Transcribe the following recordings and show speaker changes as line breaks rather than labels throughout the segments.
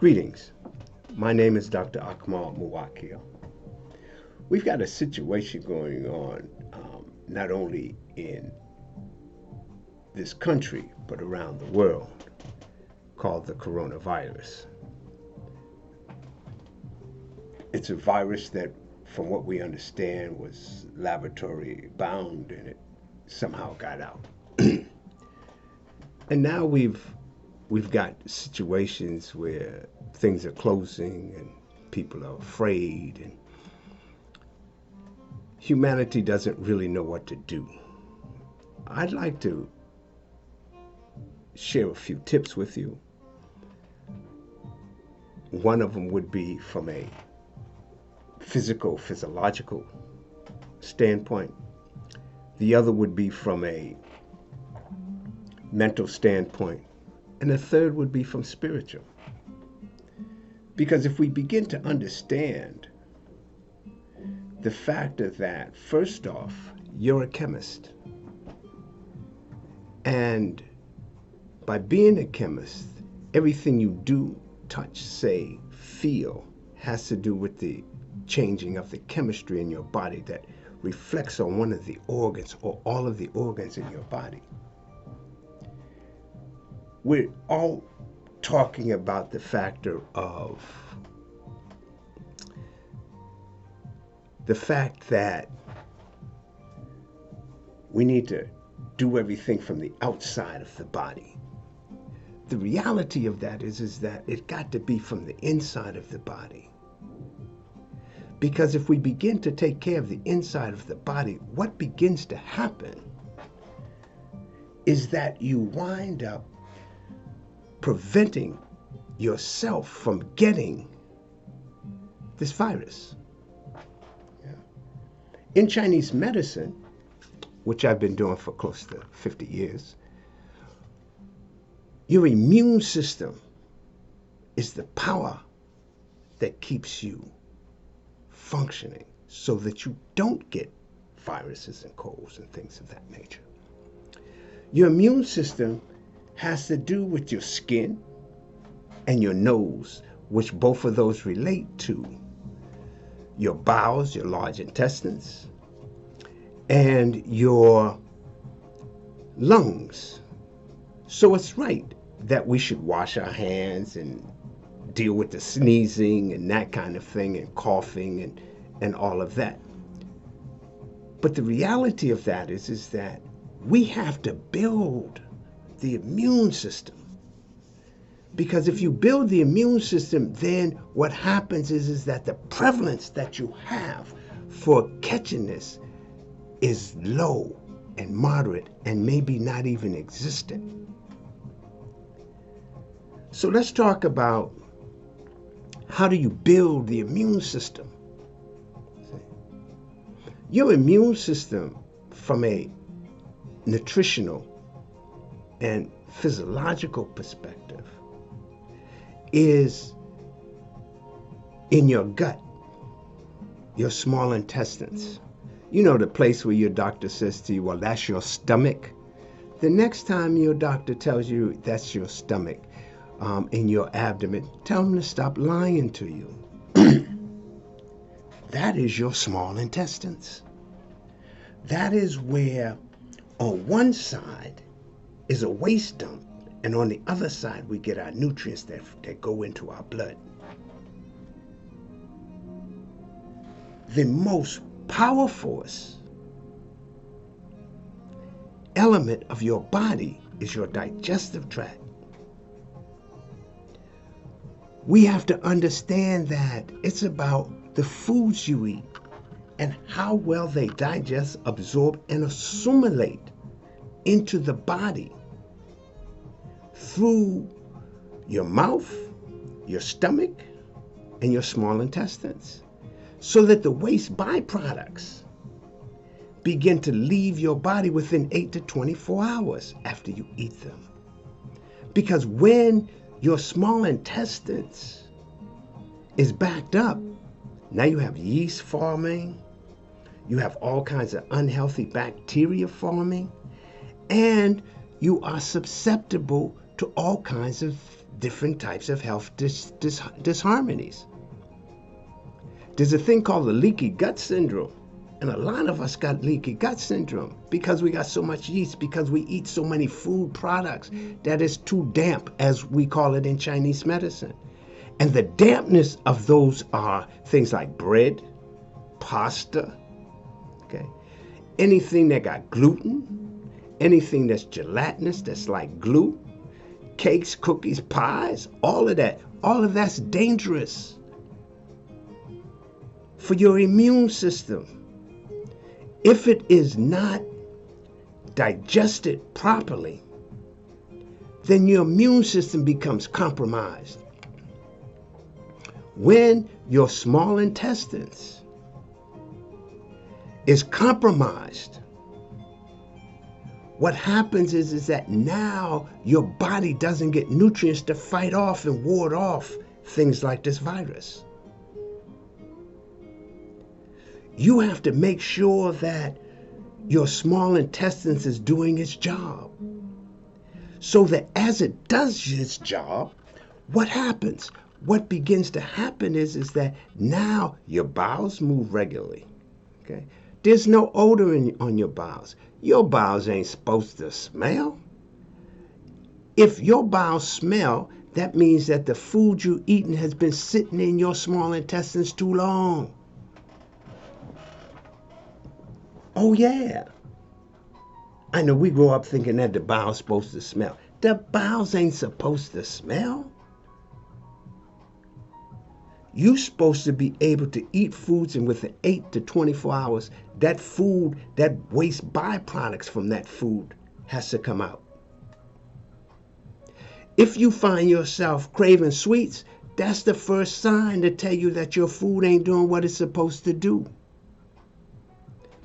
Greetings. My name is Dr. Akmal Muwakil. We've got a situation going on not only in this country but around the world called the coronavirus. It's a virus that, from what we understand, was laboratory bound and it somehow got out. And now we've got situations where things are closing and people are afraid and humanity doesn't really know what to do. I'd like to share a few tips with you. One of them would be from a physiological standpoint. The other would be from a mental standpoint. And the third would be from spiritual. Because if we begin to understand the factor that, first off, you're a chemist. And by being a chemist, everything you do, touch, say, feel has to do with the changing of the chemistry in your body that reflects on one of the organs or all of the organs in your body. We're all talking about the factor of the fact that we need to do everything from the outside of the body. The reality of that is that it got to be from the inside of the body. Because if we begin to take care of the inside of the body, what begins to happen is that you wind up preventing yourself from getting this virus. Yeah. In Chinese medicine, which I've been doing for close to 50 years, your immune system is the power that keeps you functioning so that you don't get viruses and colds and things of that nature. Your immune system has to do with your skin and your nose, which both of those relate to your bowels, your large intestines, and your lungs. So it's right that we should wash our hands and deal with the sneezing and that kind of thing and coughing and all of that. But the reality of that is that we have to build the immune system. Because if you build the immune system, then what happens is that the prevalence that you have for catching this is low and moderate and maybe not even existent. So let's talk about how do you build the immune system. Your immune system, from a nutritional and physiological perspective, is in your gut, your small intestines. You know, the place where your doctor says to you, well, that's your stomach. The next time your doctor tells you that's your stomach in your abdomen, tell them to stop lying to you. That is your small intestines. That is where on one side is a waste dump, and on the other side we get our nutrients that go into our blood. The most powerful element of your body is your digestive tract. We have to understand that it's about the foods you eat and how well they digest, absorb, and assimilate into the body through your mouth, your stomach, and your small intestines, so that the waste byproducts begin to leave your body within 8 to 24 hours after you eat them. Because when your small intestines is backed up, now you have yeast forming, you have all kinds of unhealthy bacteria forming, and you are susceptible to all kinds of different types of health disharmonies. There's a thing called the leaky gut syndrome. And a lot of us got leaky gut syndrome because we got so much yeast, because we eat so many food products that is too damp, as we call it in Chinese medicine. And the dampness of those are things like bread, pasta, okay? Anything that got gluten, anything that's gelatinous, that's like glue, cakes, cookies, pies, all of that's dangerous for your immune system. If it is not digested properly, then your immune system becomes compromised. When your small intestines is compromised, what happens is that now your body doesn't get nutrients to fight off and ward off things like this virus. You have to make sure that your small intestines is doing its job, so that as it does its job, what happens? What begins to happen is that now your bowels move regularly. Okay? There's no odor on your bowels. Your bowels ain't supposed to smell. If your bowels smell, that means that the food you're eating has been sitting in your small intestines too long. Oh yeah. I know we grow up thinking that the bowel's supposed to smell. The bowels ain't supposed to smell. You're supposed to be able to eat foods, and within 8 to 24 hours, that food, that waste byproducts from that food has to come out. If you find yourself craving sweets, that's the first sign to tell you that your food ain't doing what it's supposed to do.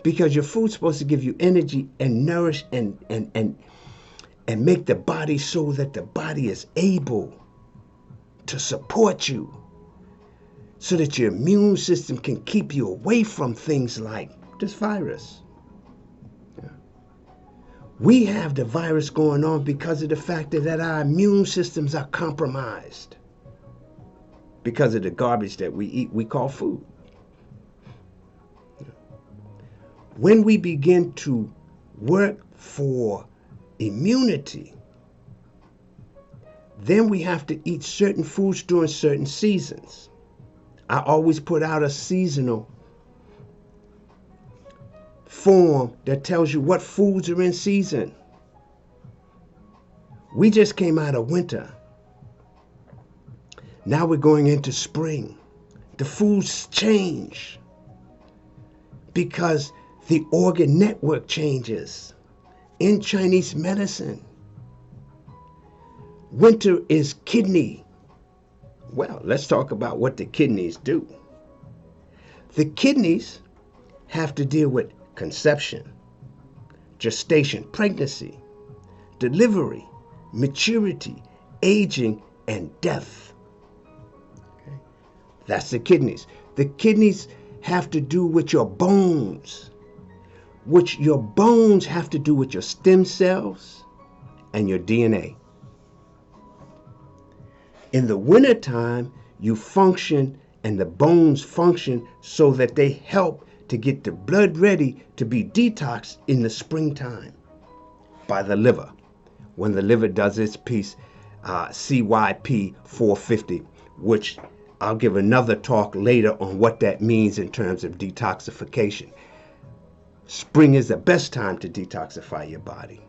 Because your food's supposed to give you energy and nourish and make the body so that the body is able to support you, so that your immune system can keep you away from things like this virus. Yeah. We have the virus going on because of the fact that our immune systems are compromised because of the garbage that we eat, we call food. When we begin to work for immunity, then we have to eat certain foods during certain seasons. I always put out a seasonal form that tells you what foods are in season. We just came out of winter. Now we're going into spring. The foods change because the organ network changes. In Chinese medicine, winter is kidney. Well, let's talk about what the kidneys do. The kidneys have to deal with conception, gestation, pregnancy, delivery, maturity, aging, and death. Okay? That's the kidneys. The kidneys have to do with your bones, which your bones have to do with your stem cells and your DNA. In the wintertime, you function and the bones function so that they help to get the blood ready to be detoxed in the springtime by the liver. When the liver does its piece, CYP 450, which I'll give another talk later on what that means in terms of detoxification. Spring is the best time to detoxify your body.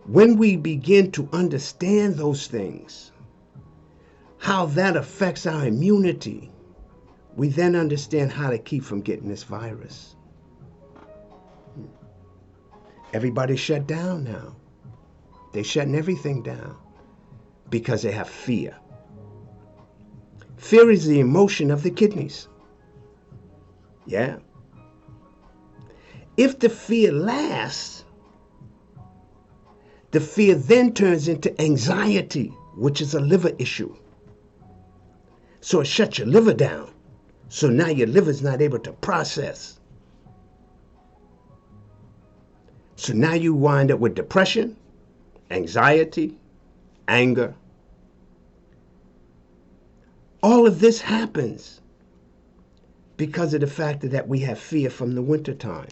When we begin to understand those things, how that affects our immunity, we then understand how to keep from getting this virus. Everybody shut down now. They're shutting everything down because they have fear. Fear is the emotion of the kidneys. Yeah. If the fear lasts, the fear then turns into anxiety, which is a liver issue. So it shuts your liver down. So now your liver's not able to process. So now you wind up with depression, anxiety, anger. All of this happens because of the fact that we have fear from the wintertime.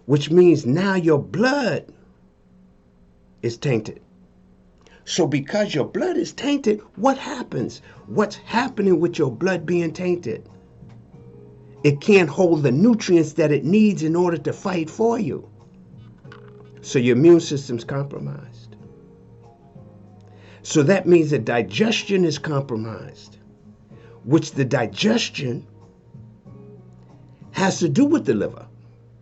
Which means now your blood is tainted. So because your blood is tainted, what happens? What's happening with your blood being tainted? It can't hold the nutrients that it needs in order to fight for you. So your immune system's compromised. So that means the digestion is compromised, which the digestion has to do with the liver,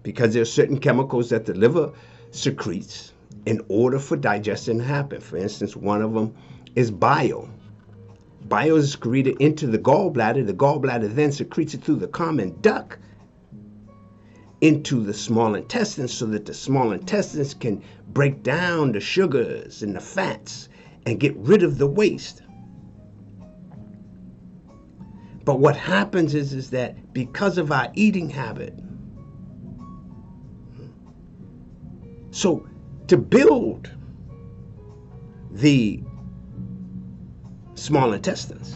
because there are certain chemicals that the liver secretes in order for digestion to happen. For instance, one of them is bile. Bile is secreted into the gallbladder. The gallbladder then secretes it through the common duct into the small intestines so that the small intestines can break down the sugars and the fats and get rid of the waste. But what happens is that because of our eating habit, so to build the small intestines,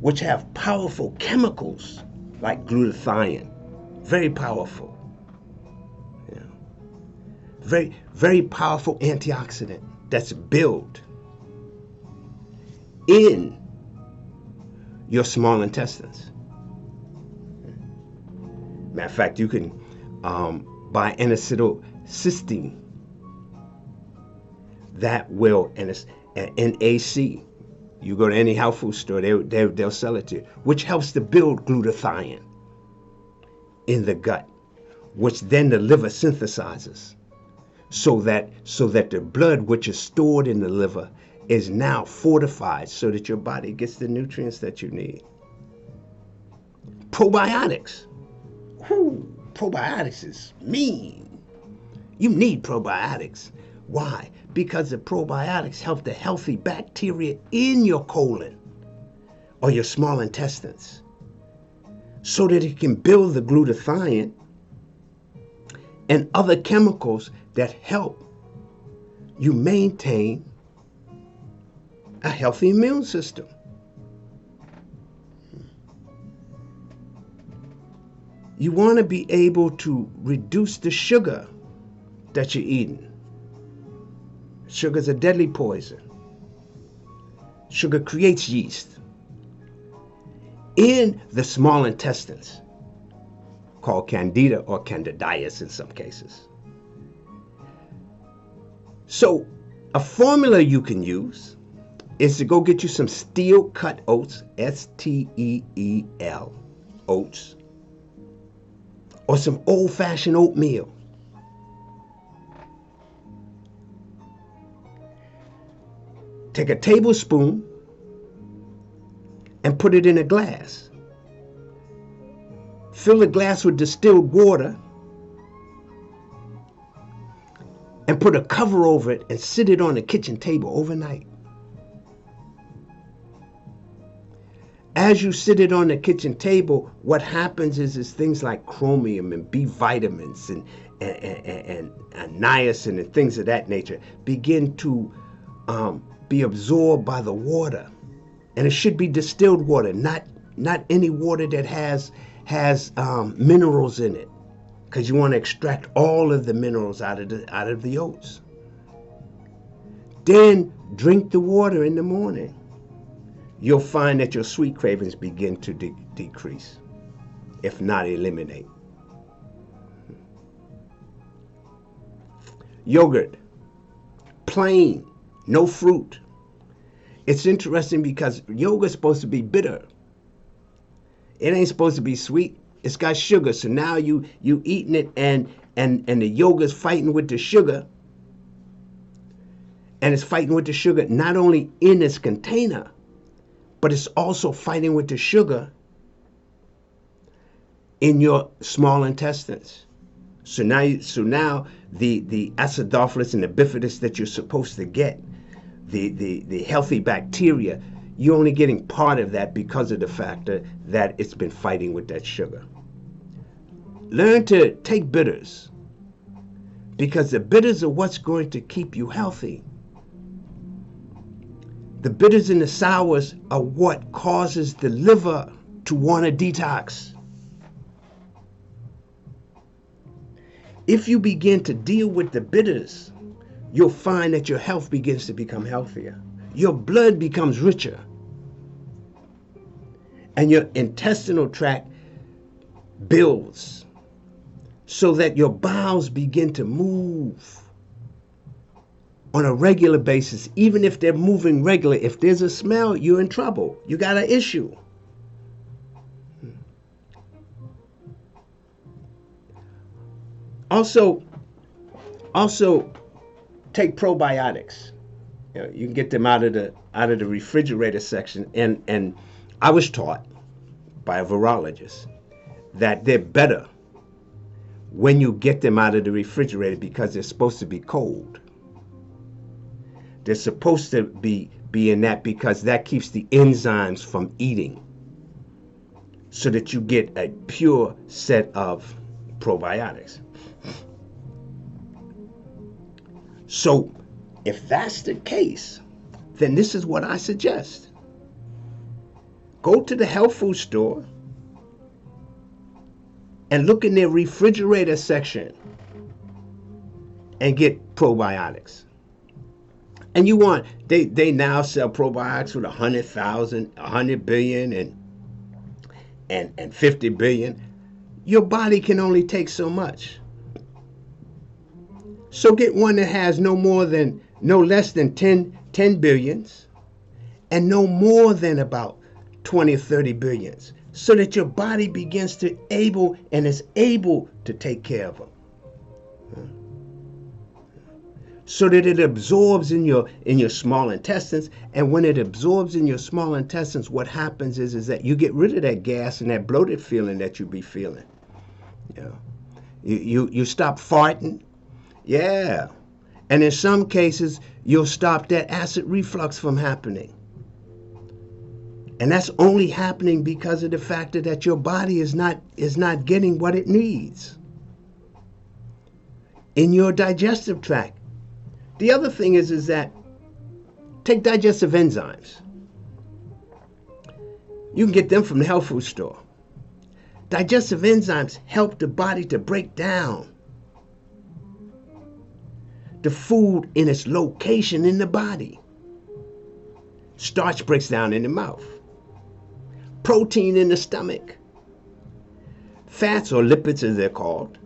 which have powerful chemicals like glutathione, very powerful, very, very powerful antioxidant that's built in your small intestines. Matter of fact, you can buy N-acetylcysteine that will, NAC. You go to any health food store, they'll sell it to you, which helps to build glutathione in the gut, which then the liver synthesizes, so that the blood which is stored in the liver is now fortified so that your body gets the nutrients that you need. Probiotics. Probiotics is mean. You need probiotics. Why? Because the probiotics help the healthy bacteria in your colon or your small intestines so that it can build the glutathione and other chemicals that help you maintain a healthy immune system. You want to be able to reduce the sugar that you're eating. Sugar's a deadly poison. Sugar creates yeast in the small intestines, called candida or candidiasis in some cases. So a formula you can use is to go get you some steel cut oats, STEEL oats, or some old-fashioned oatmeal. Take a tablespoon and put it in a glass. Fill the glass with distilled water and put a cover over it and sit it on the kitchen table overnight. As you sit it on the kitchen table, what happens is things like chromium and B vitamins and niacin and things of that nature begin to be absorbed by the water. And it should be distilled water, not any water that has minerals in it, because you want to extract all of the minerals out of the oats. Then drink the water in the morning. You'll find that your sweet cravings begin to decrease, if not eliminate. Yogurt, plain, no fruit. It's interesting because yogurt's supposed to be bitter. It ain't supposed to be sweet. It's got sugar. So now you eating it and the yogurt's fighting with the sugar. And it's fighting with the sugar not only in its container, but it's also fighting with the sugar in your small intestines. So now the acidophilus and the bifidus that you're supposed to get, the healthy bacteria, you're only getting part of that because of the factor that it's been fighting with that sugar. Learn to take bitters. because the bitters are what's going to keep you healthy. The bitters and the sours are what causes the liver to want to detox. If you begin to deal with the bitters, you'll find that your health begins to become healthier. Your blood becomes richer. And your intestinal tract builds so that your bowels begin to move on a regular basis. Even if they're moving regularly, if there's a smell, you're in trouble. You got an issue. Also take probiotics. You can get them out of the refrigerator section. And I was taught by a virologist that they're better when you get them out of the refrigerator because they're supposed to be cold. They're supposed to be in that because that keeps the enzymes from eating, so that you get a pure set of probiotics. So if that's the case, then this is what I suggest. Go to the health food store and look in their refrigerator section and get probiotics. And they now sell probiotics with 100,000, 100 billion, and 50 billion. Your body can only take so much. So get one that has no less than 10 billions and no more than about 20 or 30 billions, so that your body begins to is able to take care of them. So that it absorbs in your small intestines. And when it absorbs in your small intestines, what happens is that you get rid of that gas and that bloated feeling that you be feeling. You stop farting. Yeah. And in some cases, you'll stop that acid reflux from happening. And that's only happening because of the fact that your body is not getting what it needs in your digestive tract. The other thing is that take digestive enzymes. You can get them from the health food store. Digestive enzymes help the body to break down the food in its location in the body. Starch breaks down in the mouth. Protein in the stomach. Fats, or lipids as they're called.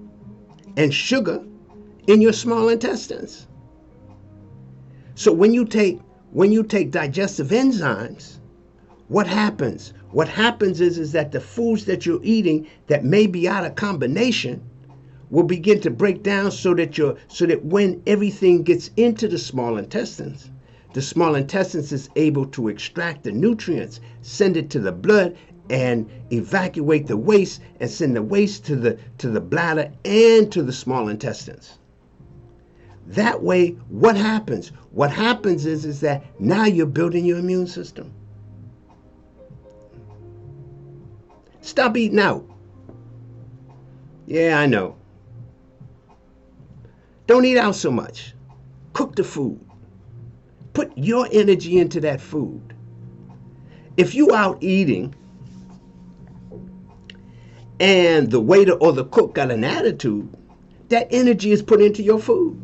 And sugar in your small intestines. So when you take digestive enzymes, what happens? What happens is that the foods that you're eating that may be out of combination will begin to break down so that when everything gets into the small intestines is able to extract the nutrients, send it to the blood, and evacuate the waste, and send the waste to the bladder and to the small intestines. That way, what happens? What happens is that now you're building your immune system. Stop eating out. Yeah, I know. Don't eat out so much. Cook the food. Put your energy into that food. If you out eating and the waiter or the cook got an attitude, that energy is put into your food.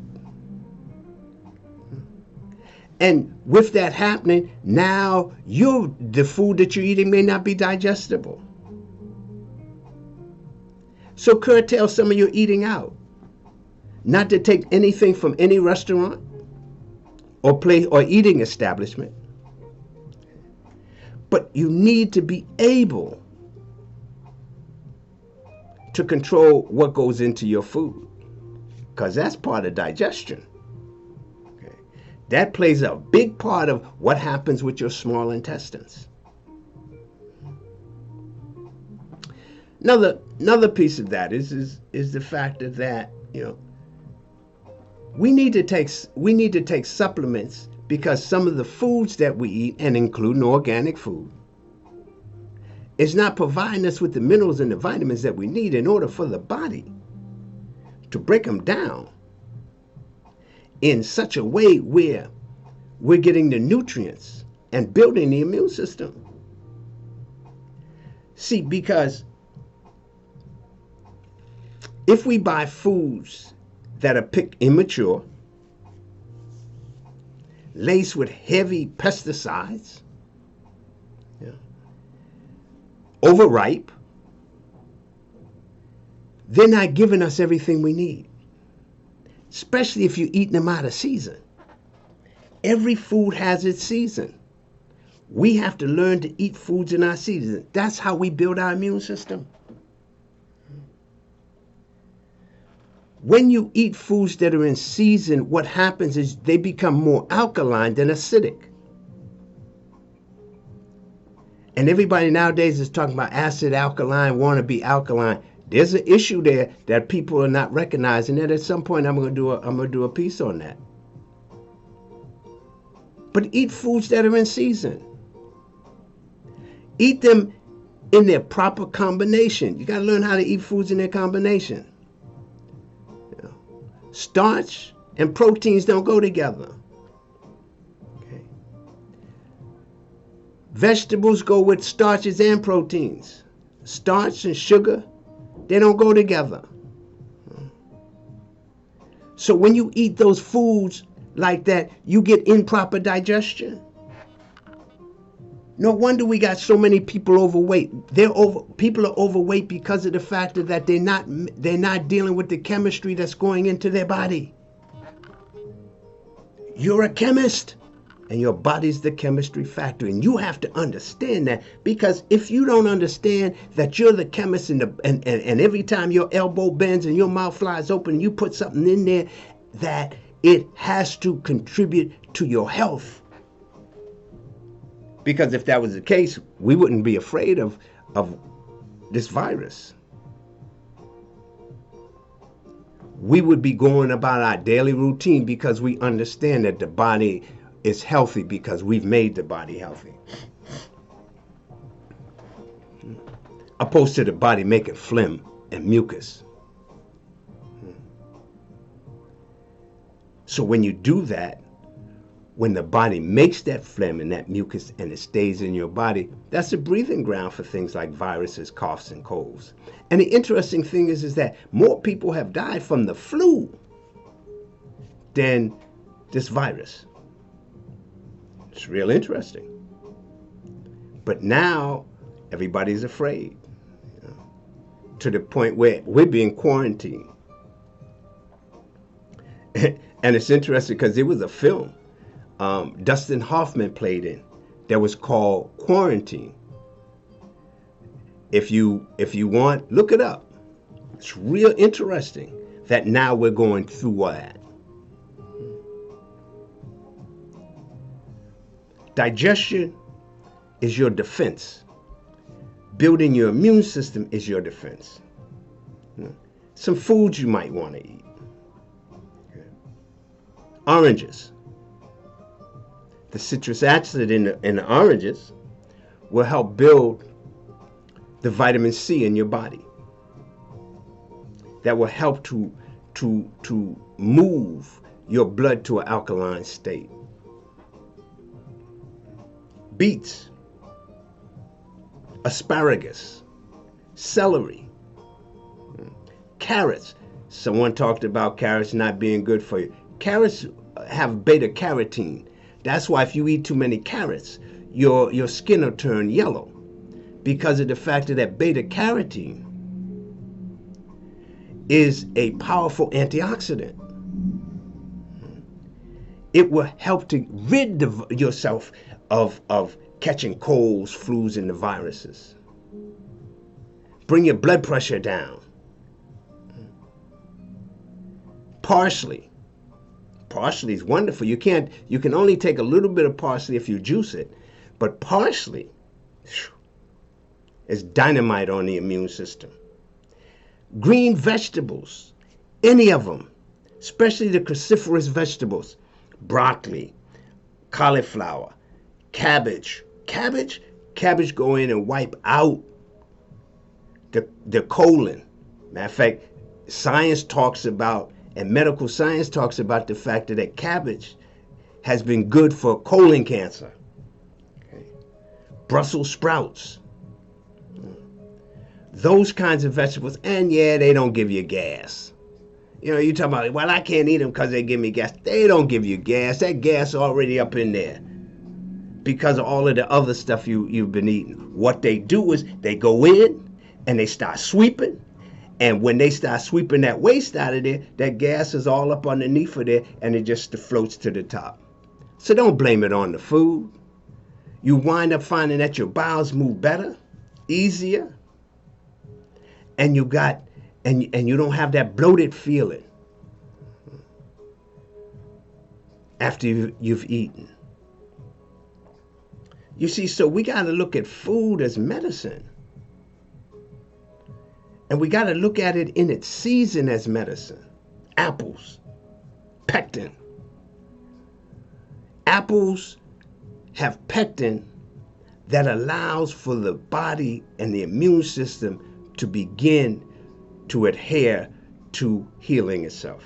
And with that happening, now the food that you're eating may not be digestible. So curtail some of your eating out. Not to take anything from any restaurant or place or eating establishment. But you need to be able to control what goes into your food, because that's part of digestion. That plays a big part of what happens with your small intestines. Another piece of that is the fact that we need to take supplements, because some of the foods that we eat, and including organic food, is not providing us with the minerals and the vitamins that we need in order for the body to break them down in such a way where we're getting the nutrients and building the immune system. See, because if we buy foods that are picked immature, laced with heavy pesticides, yeah, overripe, they're not giving us everything we need, especially if you're eating them out of season. Every food has its season. We have to learn to eat foods in our season. That's how we build our immune system. When you eat foods that are in season, what happens is they become more alkaline than acidic. And everybody nowadays is talking about acid, alkaline, want to be alkaline. There's an issue there that people are not recognizing. And at some point, I'm going to do a piece on that. But eat foods that are in season. Eat them in their proper combination. You got to learn how to eat foods in their combination. Starch and proteins don't go together. Okay. Vegetables go with starches and proteins. Starch and sugar, they don't go together. So when you eat those foods like that, you get improper digestion. No wonder we got so many people overweight. People are overweight because of the fact that they're not dealing with the chemistry that's going into their body. You're a chemist, and your body's the chemistry factory, and you have to understand that, because if you don't understand that you're the chemist and every time your elbow bends and your mouth flies open, you put something in there that it has to contribute to your health. Because if that was the case, we wouldn't be afraid of this virus. We would be going about our daily routine because we understand that the body is healthy because we've made the body healthy. Opposed to the body making phlegm and mucus. So when you do that, when the body makes that phlegm and that mucus and it stays in your body, that's a breathing ground for things like viruses, coughs, and colds. And the interesting thing is that more people have died from the flu than this virus. It's real interesting. But now everybody's afraid, to the point where we're being quarantined. And it's interesting because there was a film Dustin Hoffman played in that was called Quarantine. If you want, look it up. It's real interesting that now we're going through that. Digestion is your defense. Building your immune system is your defense. Some foods you might want to eat. Oranges. The citrus acid in the oranges will help build the vitamin C in your body. That will help to move your blood to an alkaline state. Beets, asparagus, celery, carrots. Someone talked about carrots not being good for you. Carrots have beta carotene. That's why if you eat too many carrots, your skin will turn yellow, because of the fact that beta carotene is a powerful antioxidant. It will help to rid yourself of catching colds, flus, and the viruses. Bring your blood pressure down. Parsley. Parsley is wonderful. You can only take a little bit of parsley if you juice it, but parsley is dynamite on the immune system. Green vegetables, any of them, especially the cruciferous vegetables, broccoli, cauliflower, cabbage. Cabbage go in and wipe out the colon. Matter of fact, science talks about And medical science talks about the fact that cabbage has been good for colon cancer. Okay. Brussels sprouts. Those kinds of vegetables. And yeah, they don't give you gas. You know, you talk about, well, I can't eat them because they give me gas. They don't give you gas. That gas already up in there because of all of the other stuff you've been eating. What they do is they go in and they start sweeping. And when they start sweeping that waste out of there, that gas is all up underneath of there and it just floats to the top. So don't blame it on the food. You wind up finding that your bowels move better, easier, and you don't have that bloated feeling after you've eaten. You see, so we got to look at food as medicine. And we got to look at it in its season as medicine. Apples, pectin. Apples have pectin that allows for the body and the immune system to begin to adhere to healing itself.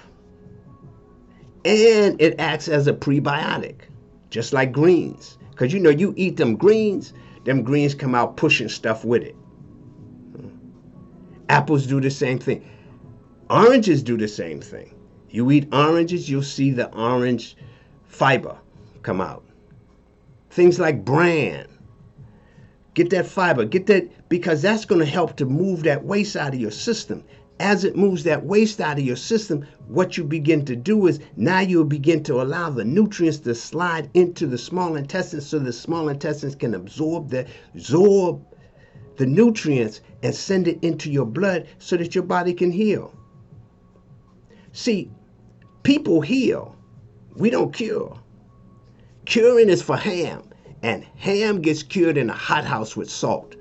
And it acts as a prebiotic, just like greens. Because you know, you eat them greens come out pushing stuff with it. Apples do the same thing. Oranges do the same thing. You eat oranges, you'll see the orange fiber come out. Things like bran. Get that fiber, because that's going to help to move that waste out of your system. As it moves that waste out of your system, what you begin to do is now you'll begin to allow the nutrients to slide into the small intestines so the small intestines can absorb the nutrients and send it into your blood so that your body can heal. See, people heal. We don't cure. Curing is for ham, and ham gets cured in a hothouse with salt.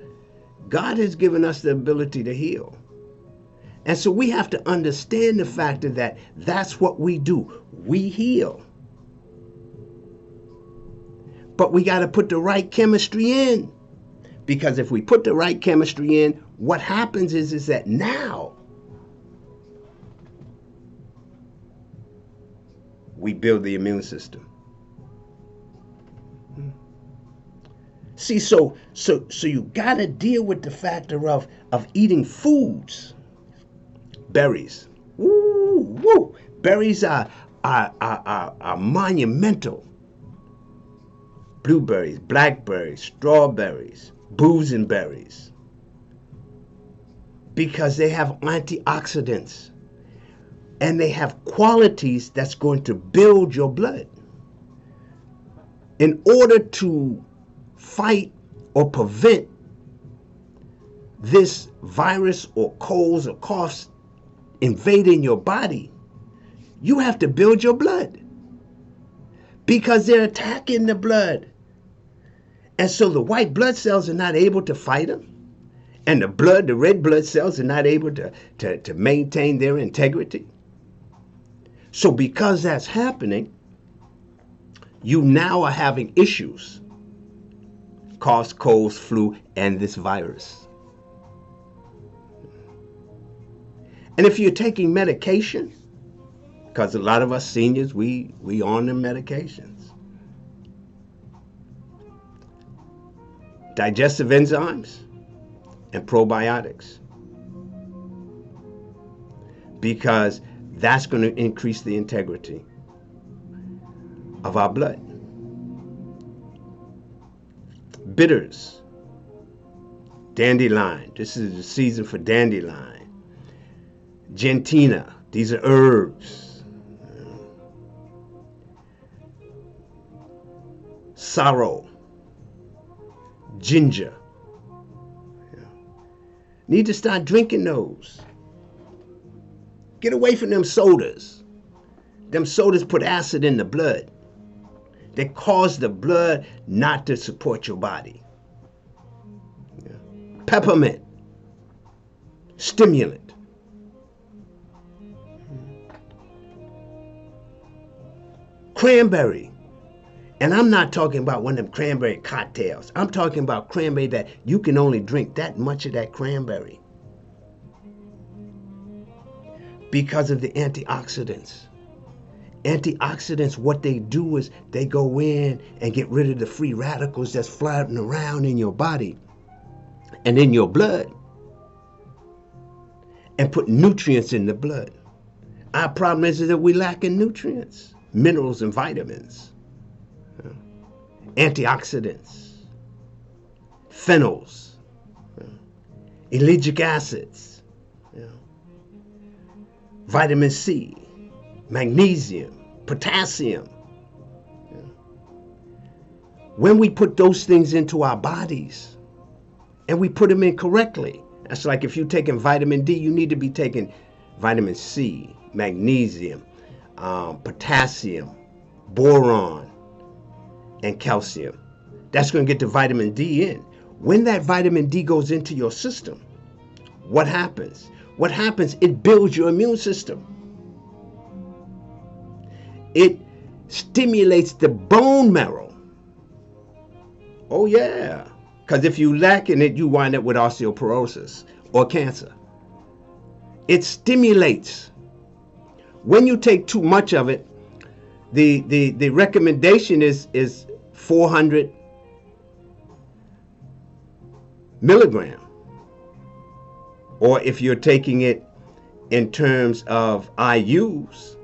God has given us the ability to heal. And so we have to understand the fact that that's what we do. We heal. But we got to put the right chemistry in. Because if we put the right chemistry in, what happens is that now we build the immune system. See, so you got to deal with the factor of eating foods. Berries. Woo. Berries are monumental. Blueberries, blackberries, strawberries, bosoberries, because they have antioxidants and they have qualities that's going to build your blood. In order to fight or prevent this virus or colds or coughs invading your body, you have to build your blood because they're attacking the blood. And so the white blood cells are not able to fight them. And the red blood cells are not able to maintain their integrity. So because that's happening, you now are having issues. Coughs, colds, flu, and this virus. And if you're taking medication, because a lot of us seniors, we on the medications. Digestive enzymes and probiotics, because that's going to increase the integrity of our blood. Bitters, dandelion, this is the season for dandelion. Gentina, these are herbs. Sorrel, ginger. Need to start drinking those. Get away from them sodas. Them sodas put acid in the blood. They cause the blood not to support your body. Peppermint, stimulant. Cranberry. And I'm not talking about one of them cranberry cocktails. I'm talking about cranberry that you can only drink that much of that cranberry. because of the antioxidants. Antioxidants, what they do is they go in and get rid of the free radicals that's floating around in your body and in your blood and put nutrients in the blood. Our problem is that we lack in nutrients, minerals and vitamins, antioxidants, phenols, ellagic acids, vitamin C, magnesium, potassium. When we put those things into our bodies and we put them in correctly, that's like if you're taking vitamin D, you need to be taking vitamin C, magnesium, potassium, boron, and calcium. That's going to get the vitamin D in. When that vitamin D goes into your system, what happens? What happens? It builds your immune system. It stimulates the bone marrow. Oh yeah, because if you lack in it, you wind up with osteoporosis or cancer. It stimulates. When you take too much of it, the recommendation is 400 milligram. Or if you're taking it in terms of IUs,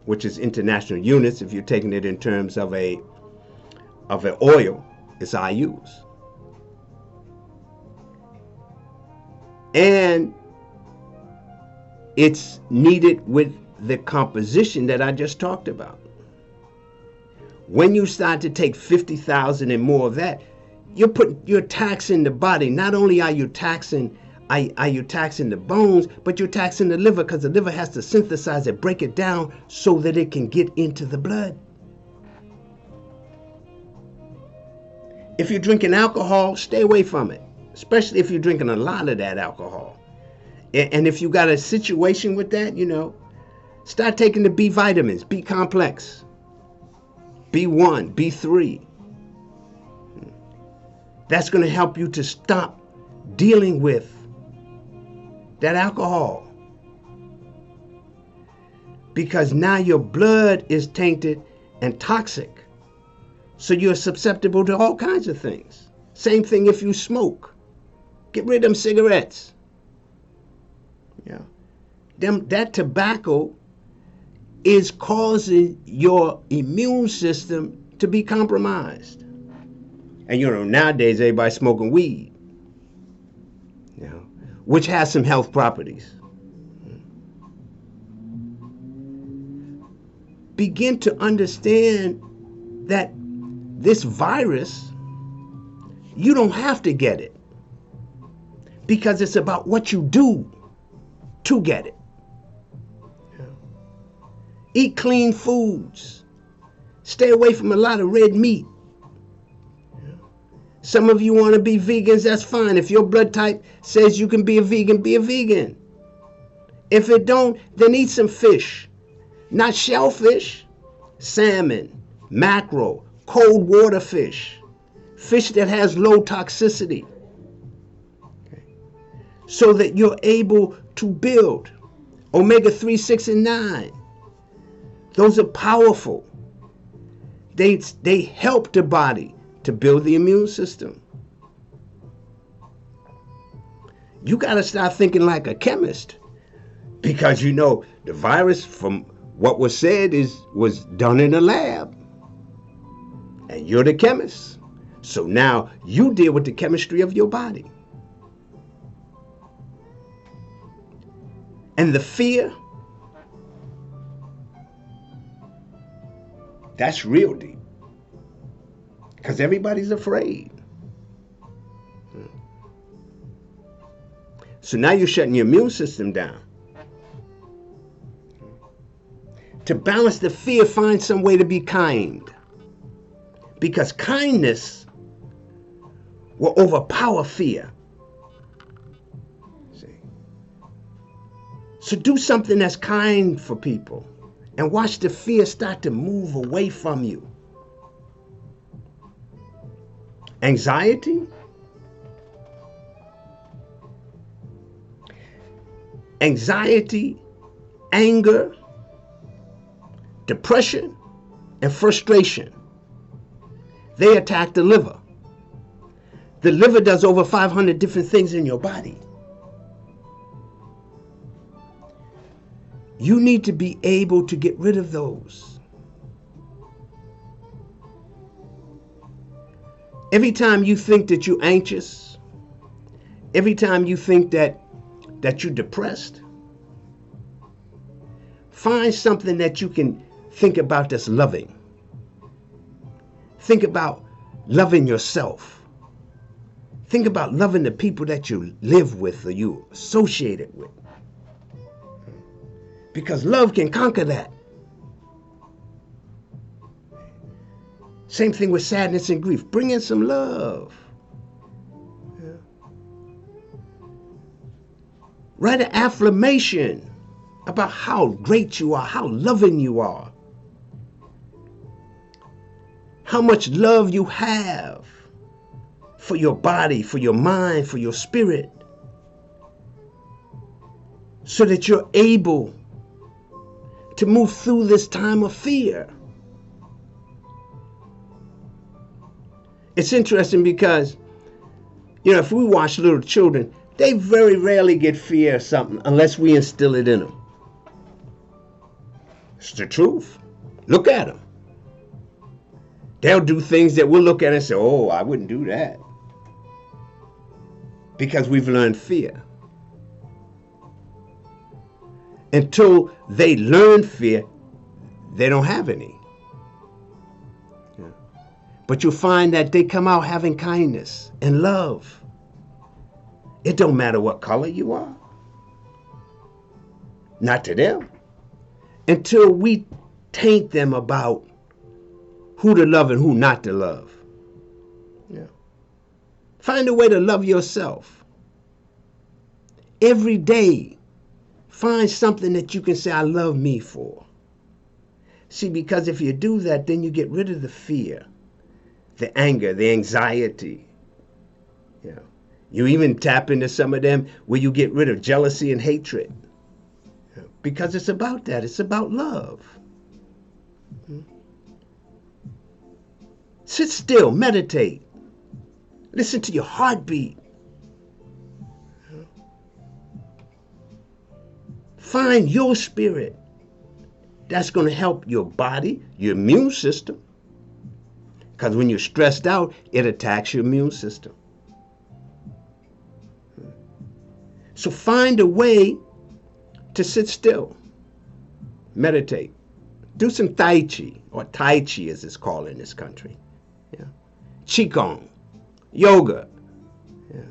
which is international units, if you're taking it in terms of an oil, it's IUs. And it's needed with the composition that I just talked about. When you start to take 50,000 and more of that, you're taxing the body. Not only are you taxing the bones, but you're taxing the liver, because the liver has to synthesize it, break it down so that it can get into the blood. If you're drinking alcohol, stay away from it, especially if you're drinking a lot of that alcohol. And if you got a situation with that, start taking the B vitamins, B complex, B1, B3. That's going to help you to stop dealing with that alcohol. Because now your blood is tainted and toxic. So you're susceptible to all kinds of things. Same thing if you smoke. Get rid of them cigarettes. That tobacco is causing your immune system to be compromised. And nowadays everybody's smoking weed, which has some health properties. Begin to understand that this virus, you don't have to get it, because it's about what you do to get it. Eat clean foods. Stay away from a lot of red meat. Some of you want to be vegans, that's fine. If your blood type says you can be a vegan, be a vegan. If it don't, then eat some fish. Not shellfish, salmon, mackerel, cold water fish. Fish that has low toxicity. So that you're able to build omega-3, 6, and 9. Those are powerful. They help the body to build the immune system. You got to start thinking like a chemist, because the virus, from what was said, was done in a lab, and you're the chemist. So now you deal with the chemistry of your body. And the fear, that's real deep, because everybody's afraid. So now you're shutting your immune system down. To balance the fear, find some way to be kind, because kindness will overpower fear. So do something that's kind for people, and watch the fear start to move away from you. Anxiety? Anxiety anger, depression, and frustration. They attack the liver. The liver does over 500 different things in your body. You need to be able to get rid of those. Every time you think that you're anxious, every time you think that you're depressed, find something that you can think about that's loving. Think about loving yourself. Think about loving the people that you live with or you associated with. Because love can conquer that. Same thing with sadness and grief. Bring in some love. Yeah. Write an affirmation about how great you are, how loving you are, how much love you have for your body, for your mind, for your spirit, so that you're able to move through this time of fear. It's interesting because, if we watch little children, they very rarely get fear of something unless we instill it in them. It's the truth. Look at them. They'll do things that we'll look at and say, oh, I wouldn't do that. Because we've learned fear. Until they learn fear, they don't have any. Yeah. But you'll find that they come out having kindness and love. It don't matter what color you are. Not to them. Until we taint them about who to love and who not to love. Yeah. Find a way to love yourself. Every day, find something that you can say, I love me for. See, because if you do that, then you get rid of the fear, the anger, the anxiety. Yeah. You even tap into some of them where you get rid of jealousy and hatred. Yeah. Because it's about that. It's about love. Sit still, meditate. Listen to your heartbeat. Find your spirit. That's going to help your body, your immune system. Because when you're stressed out, it attacks your immune system. So find a way to sit still. Meditate. Do some Tai Chi, or Tai Chi as it's called in this country. Yeah. Qigong, yoga. Yeah.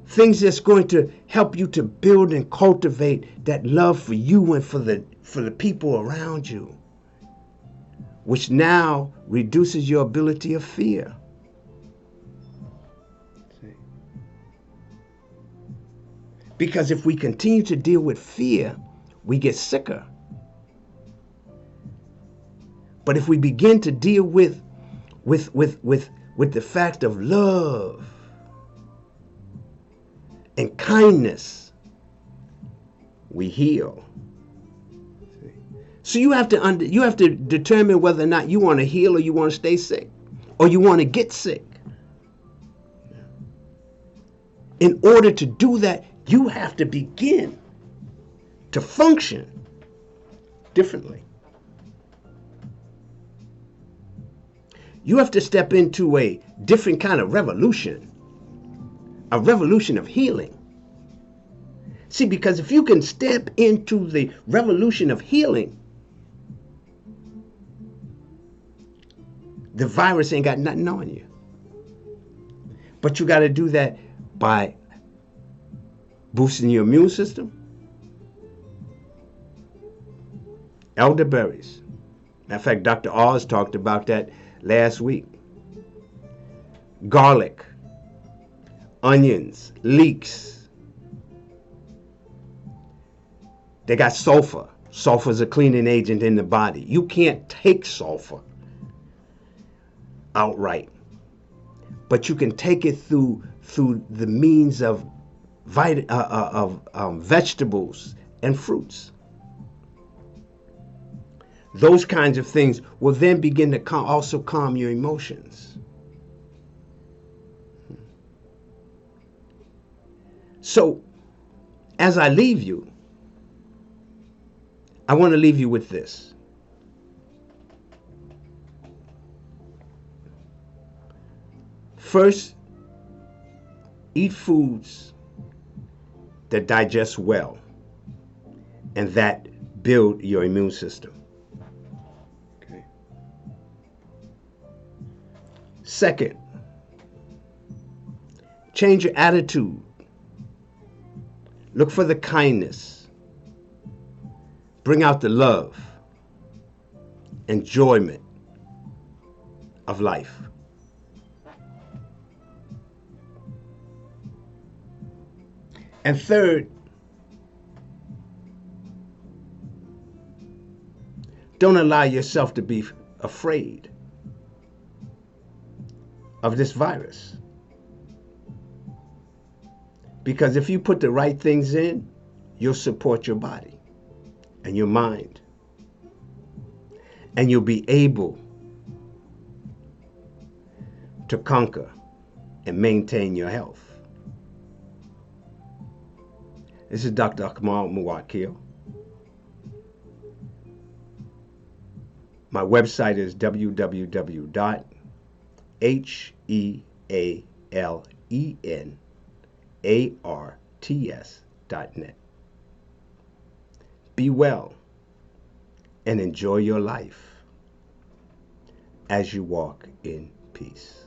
Things that's going to help you to build and cultivate that love for you and for the people around you, which now reduces your ability of fear. Because if we continue to deal with fear, we get sicker. But if we begin to deal with the fact of love and kindness, we heal. So you have to determine whether or not you want to heal or you want to stay sick or you want to get sick. In order to do that, you have to begin to function differently. You have to step into a different kind of revolution, a revolution of healing. See, because if you can step into the revolution of healing, the virus ain't got nothing on you. But you got to do that by boosting your immune system. Elderberries. Matter of fact, Dr. Oz talked about that last week. Garlic, onions, leeks. They got sulfur. Sulfur is a cleaning agent in the body. You can't take sulfur outright, but you can take it through the means of vegetables and fruits. Those kinds of things will then begin to also calm your emotions. So, as I leave you, I want to leave you with this. First, eat foods that digest well and that build your immune system. Okay. Second, change your attitude. Look for the kindness. Bring out the love, enjoyment of life. And third, don't allow yourself to be afraid of this virus. Because if you put the right things in, you'll support your body and your mind. And you'll be able to conquer and maintain your health. This is Dr. Akmal Muwakil. My website is www.healenarts.net. Be well and enjoy your life as you walk in peace.